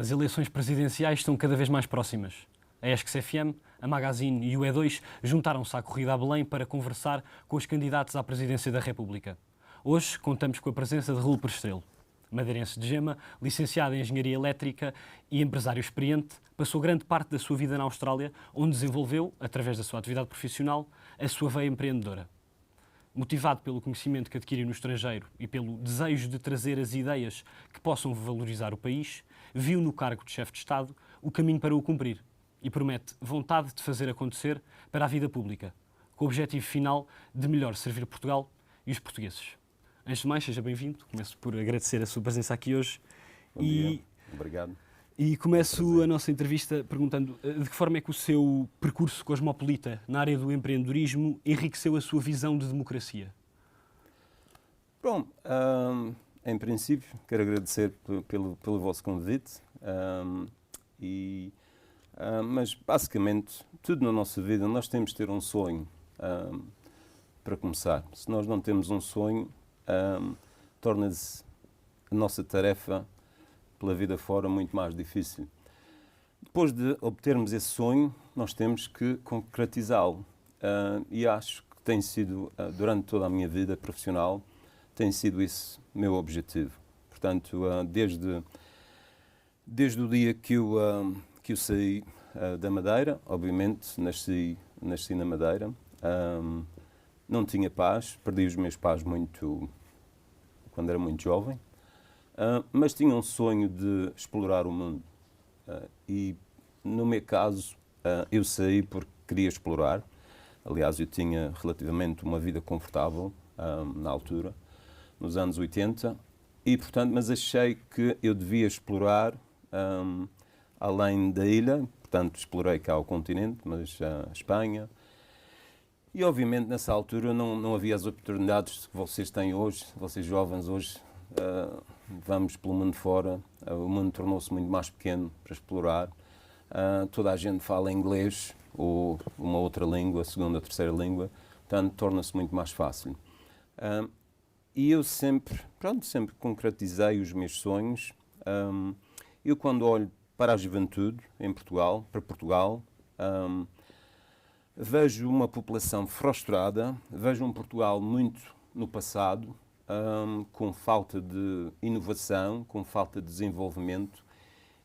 As eleições presidenciais estão cada vez mais próximas. A ESC-FM, a Magazine e o E2 juntaram-se à corrida a Belém para conversar com os candidatos à presidência da República. Hoje contamos com a presença de Raul Prestrelo. Madeirense de Gema, licenciado em Engenharia Elétrica e empresário experiente, passou grande parte da sua vida na Austrália, onde desenvolveu, através da sua atividade profissional, a sua veia empreendedora. Motivado pelo conhecimento que adquiriu no estrangeiro e pelo desejo de trazer as ideias que possam valorizar o país, viu no cargo de chefe de Estado o caminho para o cumprir e promete vontade de fazer acontecer para a vida pública, com o objetivo final de melhor servir Portugal e os portugueses. Antes de mais, seja bem-vindo. Começo por agradecer a sua presença aqui hoje. Bom dia. Obrigado. E começo a nossa entrevista perguntando de que forma é que o seu percurso cosmopolita na área do empreendedorismo enriqueceu a sua visão de democracia? Bom, em princípio, quero agradecer pelo vosso convite. Mas, basicamente, tudo na nossa vida, nós temos de ter um sonho para começar. Se nós não temos um sonho, torna-se a nossa tarefa pela vida fora muito mais difícil. Depois de obtermos esse sonho, nós temos que concretizá-lo. E acho que tem sido, durante toda a minha vida profissional, tem sido esse meu objetivo. Portanto, desde o dia que eu saí da Madeira, obviamente nasci na Madeira, não tinha pais, perdi os meus pais quando era muito jovem, mas tinha um sonho de explorar o mundo. E, no meu caso, eu saí porque queria explorar. Aliás, eu tinha relativamente uma vida confortável na altura, nos anos 80, e, portanto, mas achei que eu devia explorar além da ilha. Portanto, explorei cá o continente, mas a Espanha. E, obviamente, nessa altura não havia as oportunidades que vocês têm hoje, vocês jovens hoje. Vamos pelo mundo fora, o mundo tornou-se muito mais pequeno para explorar. Toda a gente fala inglês ou uma outra língua, segunda, terceira língua, portanto, torna-se muito mais fácil. E eu sempre concretizei os meus sonhos. Eu, quando olho para a juventude em Portugal, para Portugal, vejo uma população frustrada, vejo um Portugal muito no passado, com falta de inovação, com falta de desenvolvimento,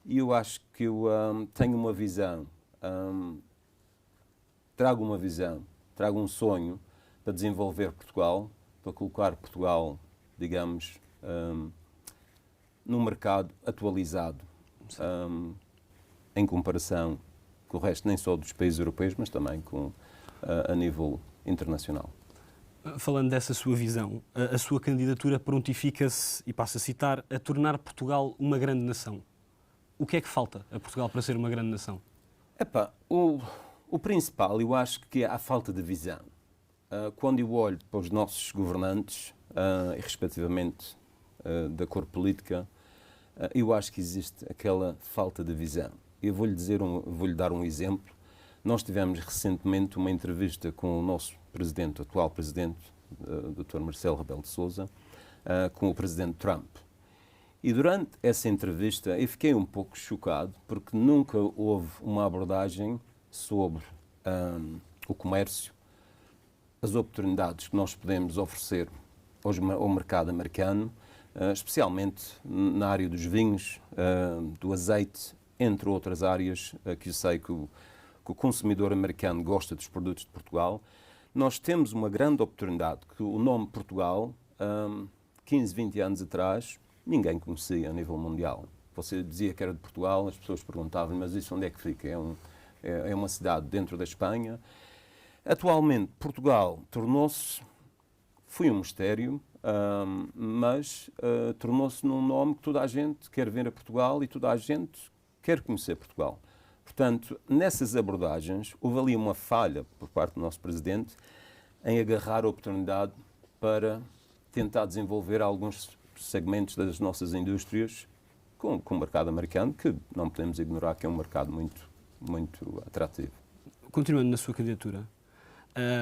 e eu acho que eu tenho uma visão, trago um sonho para desenvolver Portugal, para colocar Portugal, digamos, num mercado atualizado, em comparação com o resto, nem só dos países europeus, mas também a nível internacional. Falando dessa sua visão, a sua candidatura prontifica-se, e passo a citar, a tornar Portugal uma grande nação. O que é que falta a Portugal para ser uma grande nação? O principal, eu acho que é a falta de visão. Quando eu olho para os nossos governantes, e respectivamente da cor política, eu acho que existe aquela falta de visão. Eu vou-lhe dar um exemplo. Nós tivemos recentemente uma entrevista com o nosso presidente, o atual presidente, Dr. Marcelo Rebelo de Sousa, com o presidente Trump. E durante essa entrevista eu fiquei um pouco chocado, porque nunca houve uma abordagem sobre o comércio, as oportunidades que nós podemos oferecer ao mercado americano, especialmente na área dos vinhos, do azeite, entre outras áreas que eu sei que o consumidor americano gosta dos produtos de Portugal. Nós temos uma grande oportunidade, que o nome Portugal, 15, 20 anos atrás, ninguém conhecia a nível mundial. Você dizia que era de Portugal, as pessoas perguntavam, mas isso onde é que fica? É uma cidade dentro da Espanha. Atualmente, Portugal foi um mistério, mas tornou-se num nome que toda a gente quer ver a Portugal e toda a gente quer conhecer Portugal. Portanto, nessas abordagens, houve ali uma falha por parte do nosso Presidente em agarrar a oportunidade para tentar desenvolver alguns segmentos das nossas indústrias com o mercado americano, que não podemos ignorar que é um mercado muito, muito atrativo. Continuando na sua candidatura,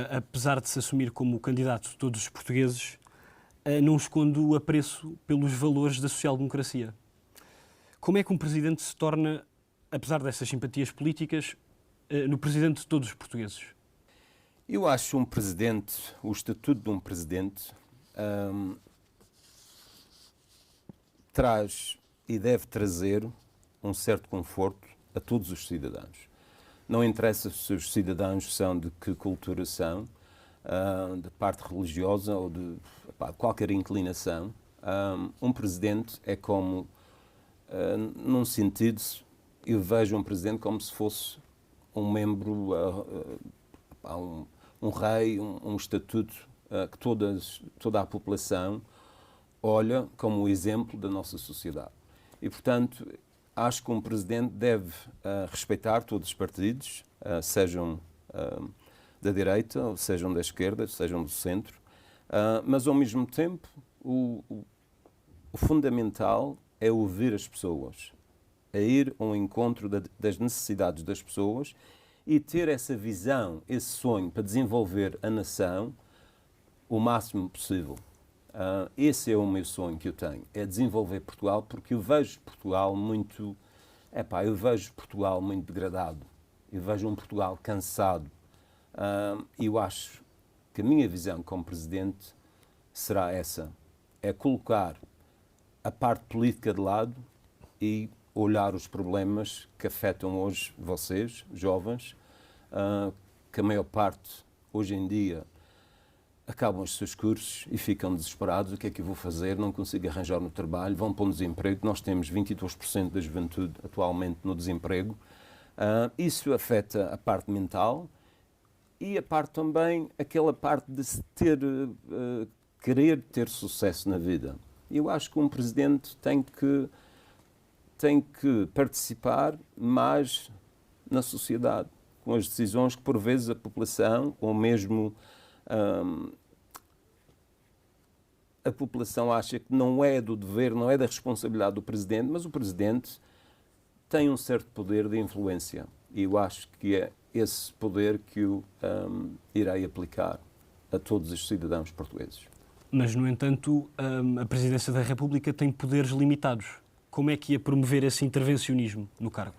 apesar de se assumir como o candidato de todos os portugueses, não esconde o apreço pelos valores da social-democracia. Como é que um presidente se torna, apesar dessas simpatias políticas, no presidente de todos os portugueses? Eu acho um presidente, o estatuto de um presidente, traz e deve trazer um certo conforto a todos os cidadãos. Não interessa se os cidadãos são de que cultura são, de parte religiosa ou de qualquer inclinação. Um presidente é como, num sentido, eu vejo um presidente como se fosse um membro, um rei, um estatuto que toda a população olha como o exemplo da nossa sociedade. E, portanto, acho que um presidente deve respeitar todos os partidos, sejam da direita, ou sejam da esquerda, sejam do centro, mas, ao mesmo tempo, o fundamental é ouvir as pessoas, é ir ao encontro das necessidades das pessoas e ter essa visão, esse sonho para desenvolver a nação o máximo possível. Esse é o meu sonho que eu tenho, é desenvolver Portugal, porque eu vejo Portugal muito degradado, eu vejo um Portugal cansado. Eu acho que a minha visão como Presidente será essa, é colocar a parte política de lado e olhar os problemas que afetam hoje vocês, jovens, que a maior parte, hoje em dia, acabam os seus cursos e ficam desesperados. O que é que eu vou fazer? Não consigo arranjar no trabalho, vão para o desemprego. Nós temos 22% da juventude atualmente no desemprego. Isso afeta a parte mental e a parte também, aquela parte de se querer ter sucesso na vida. Eu acho que um presidente tem que participar mais na sociedade, com as decisões que, por vezes, a população, ou mesmo a população acha que não é do dever, não é da responsabilidade do Presidente, mas o Presidente tem um certo poder de influência. E eu acho que é esse poder que eu irei aplicar a todos os cidadãos portugueses. Mas, no entanto, a Presidência da República tem poderes limitados. Como é que ia promover esse intervencionismo no cargo?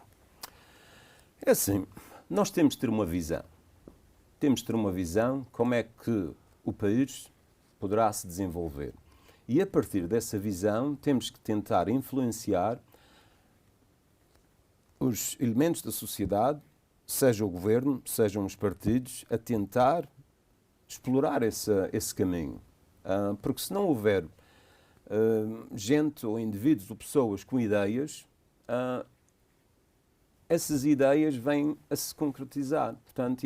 É assim, nós temos de ter uma visão. Temos de ter uma visão como é que o país poderá se desenvolver. E a partir dessa visão temos que tentar influenciar os elementos da sociedade, seja o governo, sejam os partidos, a tentar explorar esse caminho. Porque se não houver gente ou indivíduos ou pessoas com ideias, essas ideias vêm a se concretizar. Portanto,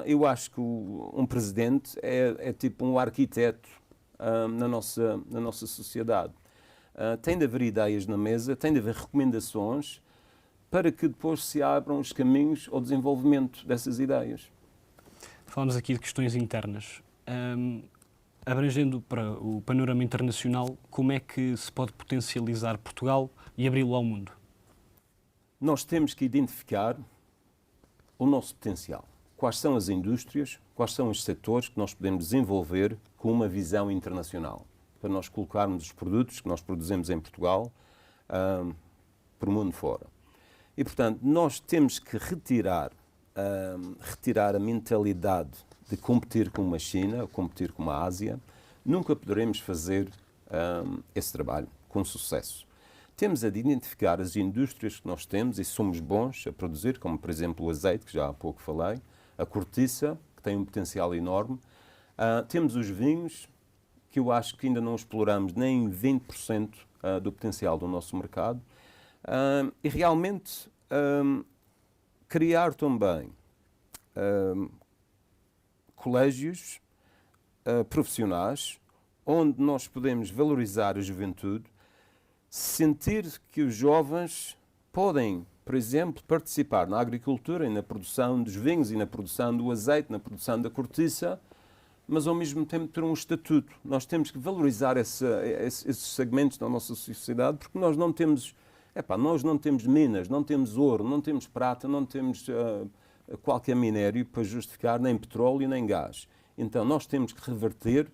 eu acho que um presidente é tipo um arquiteto na nossa sociedade. Tem de haver ideias na mesa, tem de haver recomendações para que depois se abram os caminhos ao desenvolvimento dessas ideias. Falamos aqui de questões internas. Abrangendo para o panorama internacional, como é que se pode potencializar Portugal e abri-lo ao mundo? Nós temos que identificar o nosso potencial. Quais são as indústrias, quais são os setores que nós podemos desenvolver com uma visão internacional, para nós colocarmos os produtos que nós produzimos em Portugal para o mundo fora. E, portanto, nós temos que retirar a mentalidade de competir com uma China, ou competir com uma Ásia. Nunca poderemos fazer esse trabalho com sucesso. Temos de identificar as indústrias que nós temos e somos bons a produzir, como, por exemplo, o azeite, que já há pouco falei, a cortiça, que tem um potencial enorme. Temos os vinhos, que eu acho que ainda não exploramos nem 20% do potencial do nosso mercado. E realmente criar também colégios profissionais onde nós podemos valorizar a juventude, sentir que os jovens podem, por exemplo, participar na agricultura e na produção dos vinhos e na produção do azeite, na produção da cortiça, mas ao mesmo tempo ter um estatuto. Nós temos que valorizar esses segmentos da nossa sociedade, porque nós não temos minas, não temos ouro, não temos prata, não temos qualquer minério para justificar nem petróleo nem gás. Então nós temos que reverter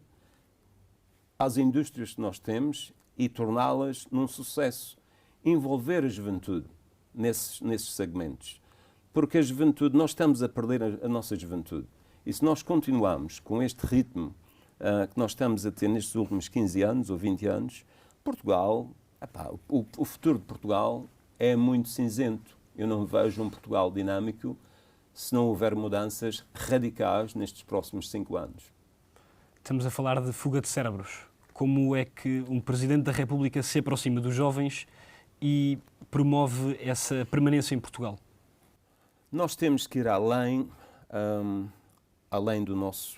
às indústrias que nós temos e torná-las num sucesso. Envolver a juventude nesses segmentos. Porque a juventude, nós estamos a perder a nossa juventude. E se nós continuarmos com este ritmo que nós estamos a ter nestes últimos 15 anos ou 20 anos, Portugal, o futuro de Portugal é muito cinzento. Eu não vejo um Portugal dinâmico se não houver mudanças radicais nestes próximos 5 anos. Estamos a falar de fuga de cérebros. Como é que um Presidente da República se aproxima dos jovens e promove essa permanência em Portugal? Nós temos que ir além do nosso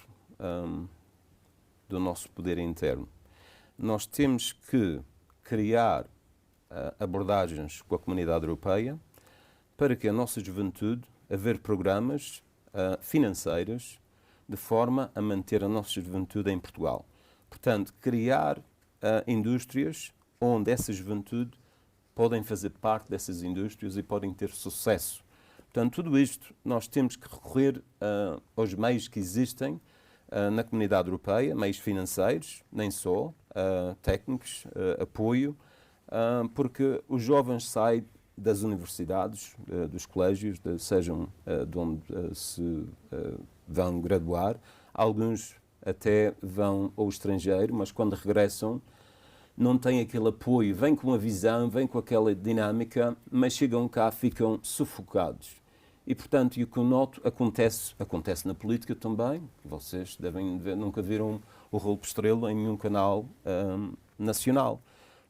poder interno. Nós temos que criar abordagens com a comunidade europeia para que a nossa juventude, haver programas financeiros de forma a manter a nossa juventude em Portugal. Portanto, criar indústrias onde essa juventude podem fazer parte dessas indústrias e podem ter sucesso. Portanto, tudo isto nós temos que recorrer aos meios que existem na comunidade europeia, meios financeiros, nem só, técnicos, apoio, porque os jovens saem das universidades, dos colégios, sejam de onde se vão graduar, alguns até vão ao estrangeiro, mas quando regressam não têm aquele apoio, vêm com a visão, vêm com aquela dinâmica, mas chegam cá, ficam sufocados. E, portanto, e o que eu noto acontece na política também. Vocês devem ver, nunca viram o Rolo por Estrela em nenhum canal nacional.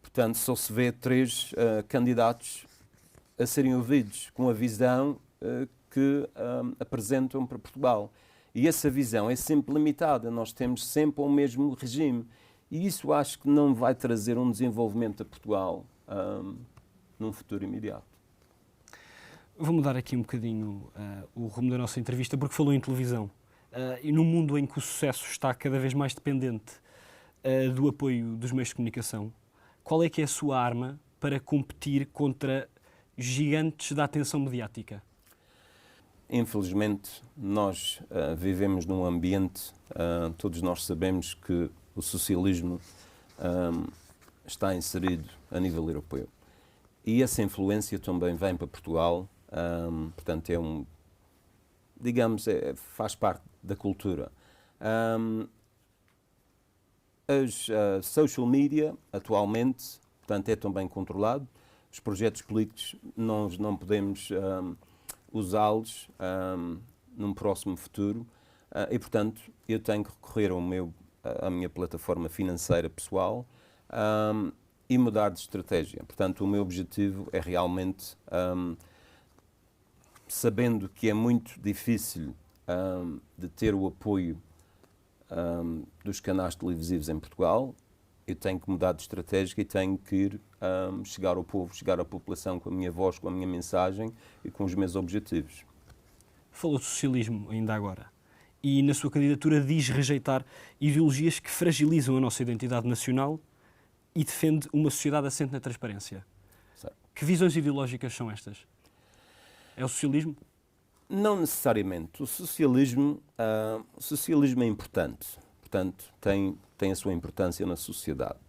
Portanto, só se vê 3 candidatos a serem ouvidos com a visão que apresentam para Portugal. E essa visão é sempre limitada. Nós temos sempre o mesmo regime. E isso acho que não vai trazer um desenvolvimento a Portugal num futuro imediato. Vou mudar aqui um bocadinho o rumo da nossa entrevista, porque falou em televisão. E num mundo em que o sucesso está cada vez mais dependente do apoio dos meios de comunicação, qual é que é a sua arma para competir contra gigantes da atenção mediática? Infelizmente, nós vivemos num ambiente, todos nós sabemos que o socialismo está inserido a nível europeu. E essa influência também vem para Portugal, portanto, faz parte da cultura. As social media, atualmente, portanto, é também controlado. Os projetos políticos, nós não podemos usá-los num próximo futuro e, portanto, eu tenho que recorrer à minha plataforma financeira pessoal e mudar de estratégia. Portanto, o meu objetivo é realmente, sabendo que é muito difícil de ter o apoio dos canais televisivos em Portugal, eu tenho que mudar de estratégia e tenho que ir chegar ao povo, chegar à população com a minha voz, com a minha mensagem e com os meus objetivos. Falou de socialismo ainda agora e na sua candidatura diz rejeitar ideologias que fragilizam a nossa identidade nacional e defende uma sociedade assente na transparência. Certo. Que visões ideológicas são estas? É o socialismo? Não necessariamente. O socialismo é importante, portanto, tem a sua importância na sociedade.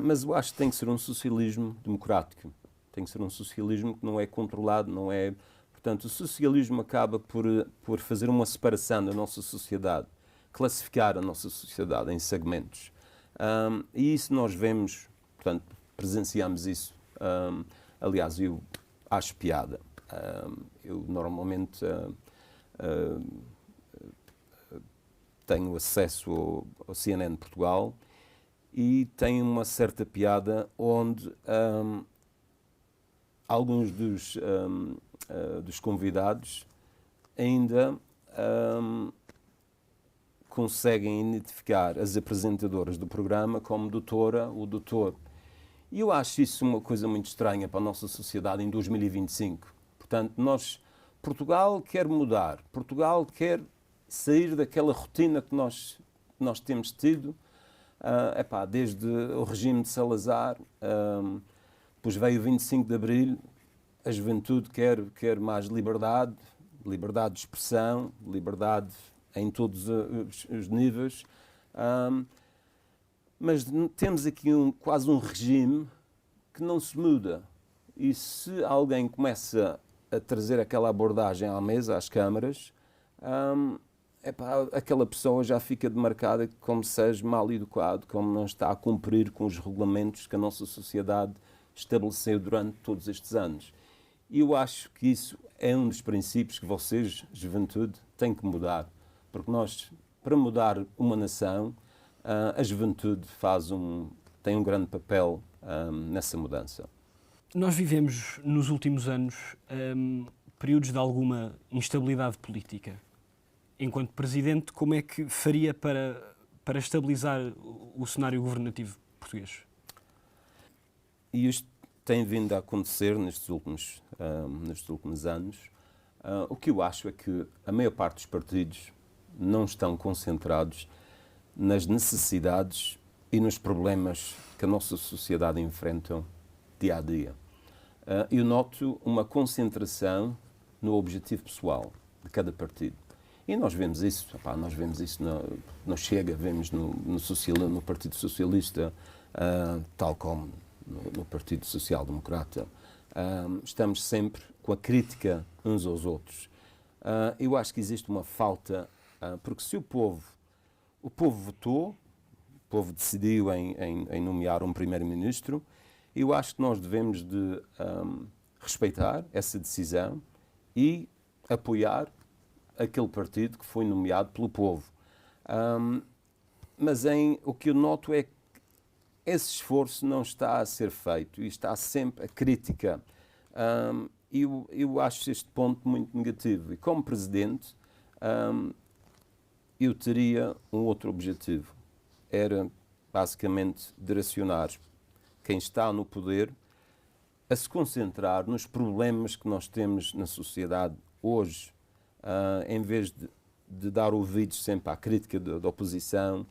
Mas eu acho que tem que ser um socialismo democrático. Tem que ser um socialismo que não é controlado, não é... Portanto, o socialismo acaba por fazer uma separação da nossa sociedade, classificar a nossa sociedade em segmentos. E isso nós vemos, portanto, presenciamos isso. Aliás, eu acho piada. Eu normalmente tenho acesso ao CNN Portugal e tem uma certa piada onde alguns dos convidados ainda conseguem identificar as apresentadoras do programa como doutora ou doutor. E eu acho isso uma coisa muito estranha para a nossa sociedade em 2025. Portanto, Portugal quer mudar, Portugal quer sair daquela rotina que nós temos tido, desde o regime de Salazar, depois veio o 25 de Abril, a juventude quer mais liberdade de expressão, liberdade em todos os níveis. Mas temos aqui quase um regime que não se muda. E se alguém começa a trazer aquela abordagem à mesa, às câmaras, aquela pessoa já fica demarcada como seja mal educado, como não está a cumprir com os regulamentos que a nossa sociedade estabeleceu durante todos estes anos. E eu acho que isso é um dos princípios que vocês, juventude, têm que mudar. Porque nós, para mudar uma nação, a juventude tem um grande papel nessa mudança. Nós vivemos nos últimos anos períodos de alguma instabilidade política. Enquanto Presidente, como é que faria para estabilizar o cenário governativo português? E isto tem vindo a acontecer nestes últimos anos. O que eu acho é que a maior parte dos partidos não estão concentrados nas necessidades e nos problemas que a nossa sociedade enfrenta dia a dia. Eu noto uma concentração no objetivo pessoal de cada partido. E nós vemos isso, no Chega, vemos no Partido Socialista, tal como no Partido Social Democrata. Estamos sempre com a crítica uns aos outros. Eu acho que existe uma falta, porque se o povo votou, o povo decidiu em nomear um primeiro-ministro, eu acho que nós devemos de respeitar essa decisão e apoiar aquele partido que foi nomeado pelo povo. Mas o que eu noto é que esse esforço não está a ser feito e está sempre a crítica. Eu acho este ponto muito negativo. E como Presidente, eu teria um outro objetivo. Era, basicamente, direcionar quem está no poder a se concentrar nos problemas que nós temos na sociedade hoje, em vez de dar ouvidos sempre à crítica da oposição.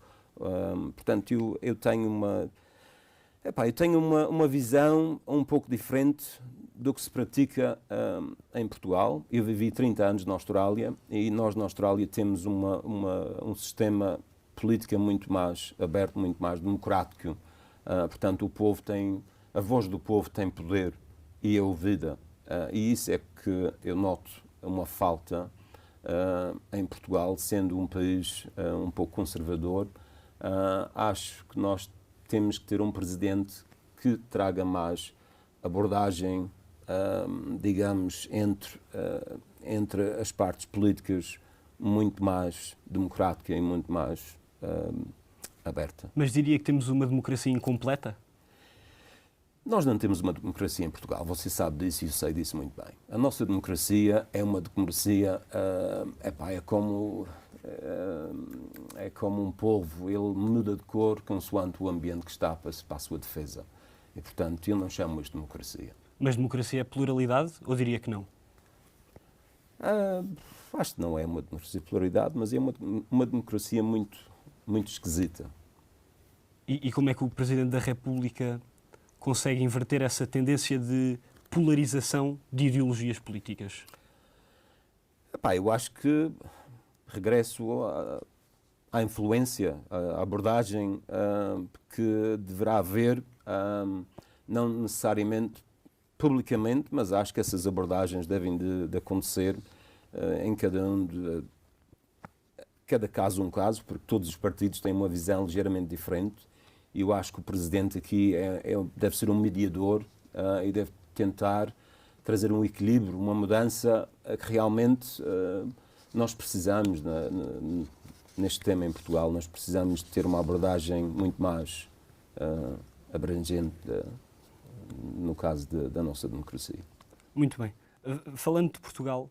Portanto, eu tenho uma visão um pouco diferente do que se pratica em Portugal. Eu vivi 30 anos na Austrália e nós na Austrália temos um sistema político muito mais aberto, muito mais democrático. Portanto, a voz do povo tem poder e é ouvida. E isso é que eu noto uma falta em Portugal, sendo um país um pouco conservador. Acho que nós temos que ter um presidente que traga mais abordagem, digamos, entre as partes políticas muito mais democrática e muito mais aberta. Mas diria que temos uma democracia incompleta? Nós não temos uma democracia em Portugal, você sabe disso e eu sei disso muito bem. A nossa democracia é uma democracia, é como um polvo, ele muda de cor consoante o ambiente que está para a sua defesa. E, portanto, eu não chamo isto de democracia. Mas democracia é pluralidade ou diria que não? Acho que não é uma democracia de pluralidade, mas é uma democracia muito, muito esquisita. E como é que o Presidente da República consegue inverter essa tendência de polarização de ideologias políticas? Eu acho que regresso à influência, à abordagem que deverá haver, não necessariamente publicamente, mas acho que essas abordagens devem de acontecer em cada caso um caso, porque todos os partidos têm uma visão ligeiramente diferente. E eu acho que o Presidente aqui deve ser um mediador e deve tentar trazer um equilíbrio, uma mudança que realmente nós precisamos neste tema em Portugal. Nós precisamos de ter uma abordagem muito mais abrangente no caso da nossa democracia. Muito bem. Falando de Portugal,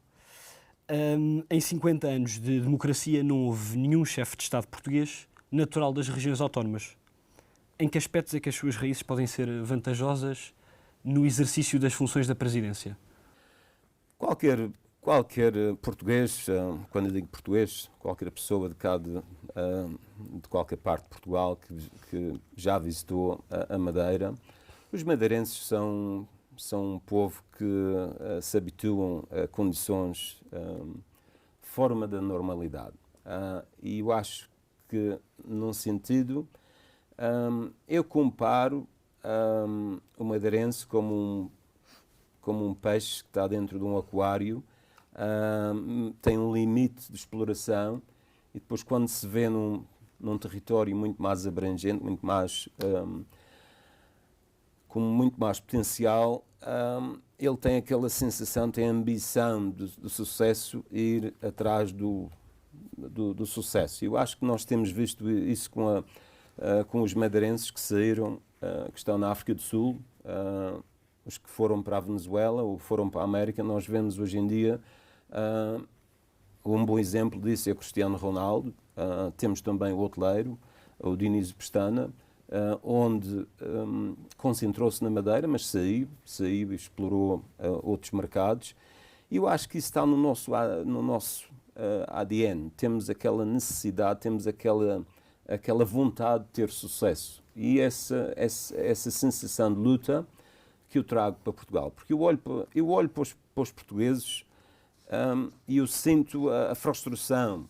em 50 anos de democracia não houve nenhum chefe de Estado português natural das regiões autónomas. Em que aspectos é que as suas raízes podem ser vantajosas no exercício das funções da presidência? Qualquer português, quando eu digo português, qualquer pessoa de qualquer parte de Portugal que já visitou a Madeira, os madeirenses são um povo que se habituam a condições fora da normalidade. E eu acho que, num sentido, Eu comparo o madeirense como um peixe que está dentro de um aquário, tem um limite de exploração e depois quando se vê num território muito mais abrangente, com muito mais potencial, ele tem aquela sensação, tem a ambição de sucesso e ir atrás do sucesso. Eu acho que nós temos visto isso com os madeirenses que saíram, que estão na África do Sul, os que foram para a Venezuela ou foram para a América. Nós vemos hoje em dia, um bom exemplo disso é o Cristiano Ronaldo, temos também o hoteleiro, o Diniz Pestana, onde concentrou-se na Madeira, mas saiu e explorou outros mercados. E eu acho que isso está no nosso ADN. Temos aquela necessidade, temos aquela vontade de ter sucesso. E essa sensação de luta que eu trago para Portugal. Porque eu olho para os portugueses e eu sinto a frustração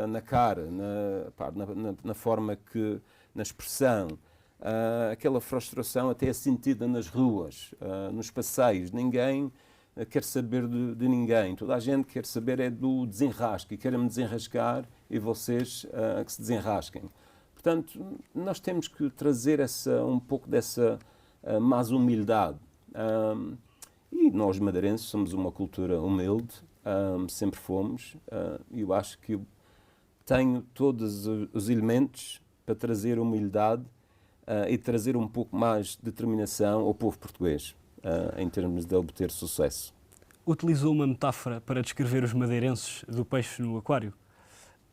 na cara, na forma que, na expressão, aquela frustração até é sentida nas ruas, nos passeios. Ninguém quer saber de ninguém. Toda a gente quer saber é do desenrasque. Querem-me desenrascar e vocês que se desenrasquem. Portanto, nós temos que trazer um pouco dessa mais humildade. E nós, madeirenses, somos uma cultura humilde, sempre fomos. E eu acho que eu tenho todos os elementos para trazer humildade e trazer um pouco mais de determinação ao povo português, em termos de obter sucesso. Utilizou uma metáfora para descrever os madeirenses do peixe no aquário.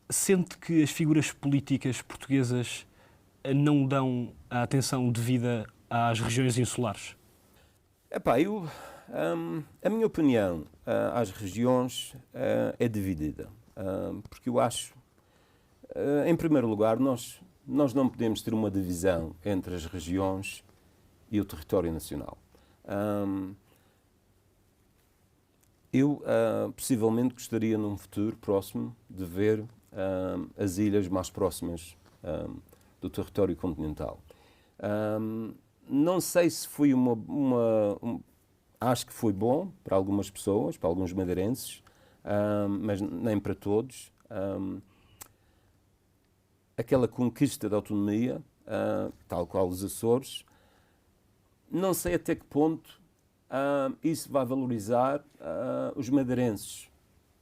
Sente que as figuras políticas portuguesas não dão a atenção devida às regiões insulares? A minha opinião às regiões é dividida, porque eu acho, em primeiro lugar, nós não podemos ter uma divisão entre as regiões e o território nacional. Eu possivelmente gostaria num futuro próximo de ver as ilhas mais próximas do território continental. Não sei se foi acho que foi bom para algumas pessoas, para alguns madeirenses, mas nem para todos. Aquela conquista da autonomia, tal qual os Açores, não sei até que ponto isso vai valorizar os madeirenses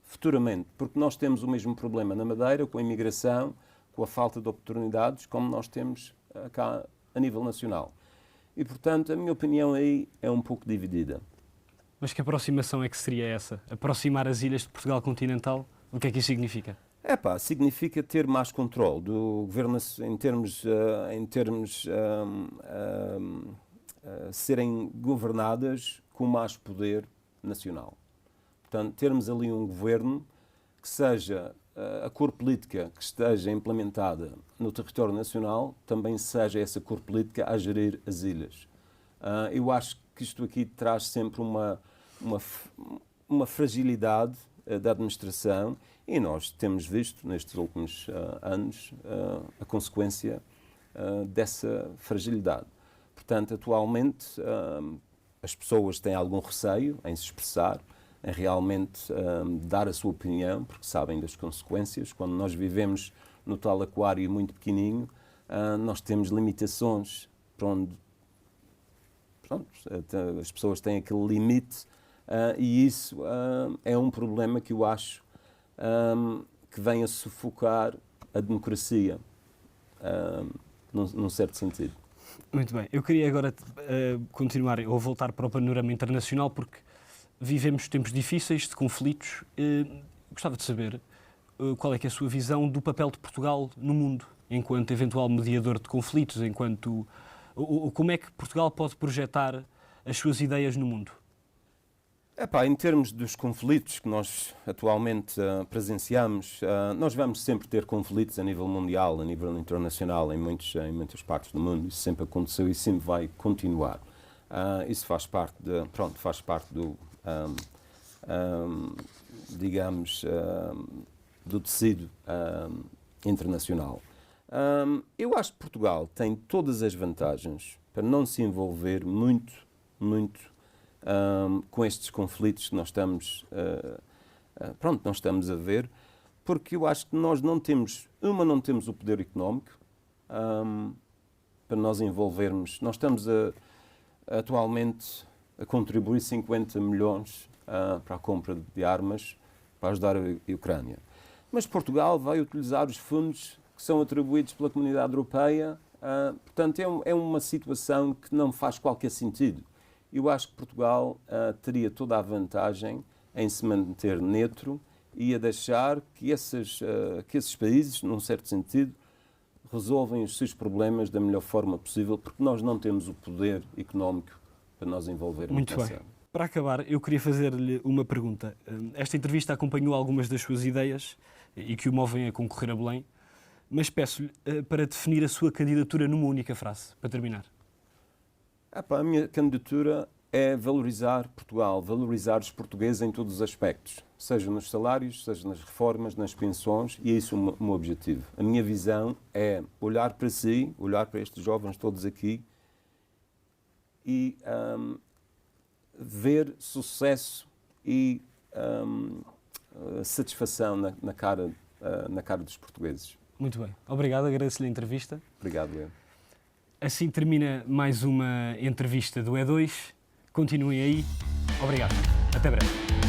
futuramente, porque nós temos o mesmo problema na Madeira com a imigração, com a falta de oportunidades, como nós temos cá a nível nacional. E, portanto, a minha opinião aí é um pouco dividida. Mas que aproximação é que seria essa? Aproximar as ilhas de Portugal continental? O que é que isso significa? Significa ter mais controle do governo em termos serem governadas com mais poder nacional. Portanto, termos ali um governo que seja a cor política que esteja implementada no território nacional, também seja essa cor política a gerir as ilhas. Eu acho que isto aqui traz sempre uma fragilidade da administração e nós temos visto nestes últimos anos a consequência dessa fragilidade. Portanto, atualmente as pessoas têm algum receio em se expressar, em realmente dar a sua opinião, porque sabem das consequências. Quando nós vivemos no tal aquário muito pequenininho, nós temos limitações para onde as pessoas têm aquele limite e isso é um problema que eu acho que vem a sufocar a democracia, num certo sentido. Muito bem. Eu queria agora continuar ou voltar para o panorama internacional, porque vivemos tempos difíceis, de conflitos. Gostava de saber qual é que é a sua visão do papel de Portugal no mundo, enquanto eventual mediador de conflitos, como é que Portugal pode projetar as suas ideias no mundo? Em termos dos conflitos que nós atualmente presenciamos, nós vamos sempre ter conflitos a nível mundial, a nível internacional, em muitas partes do mundo. Isso sempre aconteceu e sempre vai continuar. Isso faz parte do digamos, do tecido internacional. Eu acho que Portugal tem todas as vantagens para não se envolver muito com estes conflitos que nós estamos, nós estamos a ver, porque eu acho que nós não temos o poder económico para nós envolvermos. Nós estamos atualmente a contribuir 50 milhões para a compra de armas para ajudar a Ucrânia. Mas Portugal vai utilizar os fundos que são atribuídos pela Comunidade Europeia. Portanto, é uma situação que não faz qualquer sentido. Eu acho que Portugal teria toda a vantagem em se manter neutro e a deixar que esses países, num certo sentido, resolvem os seus problemas da melhor forma possível, porque nós não temos o poder económico para nós envolvermos. Muito bem. Para acabar, eu queria fazer-lhe uma pergunta. Esta entrevista acompanhou algumas das suas ideias e que o movem a concorrer a Belém, mas peço-lhe para definir a sua candidatura numa única frase, para terminar. A minha candidatura é valorizar Portugal, valorizar os portugueses em todos os aspectos, seja nos salários, seja nas reformas, nas pensões, e é isso o meu objetivo. A minha visão é olhar para si, olhar para estes jovens todos aqui e ver sucesso e satisfação na cara dos portugueses. Muito bem. Obrigado, agradeço-lhe a entrevista. Obrigado, Leandro. Assim termina mais uma entrevista do E2. Continuem aí. Obrigado. Até breve.